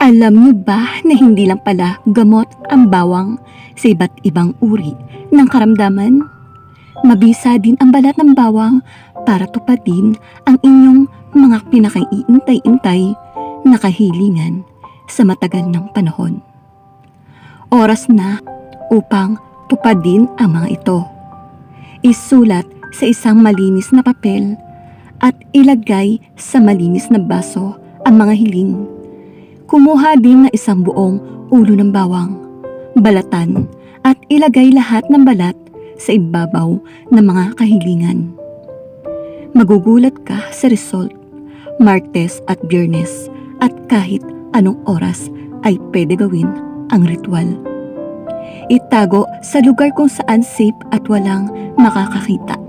Alam niyo ba na hindi lang pala gamot ang bawang sa iba't ibang uri ng karamdaman? Mabisa din ang balat ng bawang para tuparin ang inyong mga pinakaiintay-intay na kahilingan sa matagal ng panahon. Oras na upang tupadin ang mga ito. Isulat sa isang malinis na papel at ilagay sa malinis na baso ang mga hiling. Kumuha din ng isang buong ulo ng bawang, balatan at ilagay lahat ng balat sa ibabaw ng mga kahilingan. Magugulat ka sa result, Martes at Biyernes at kahit anong oras ay pwede gawin ang ritual. Itago sa lugar kung saan safe at walang makakakita.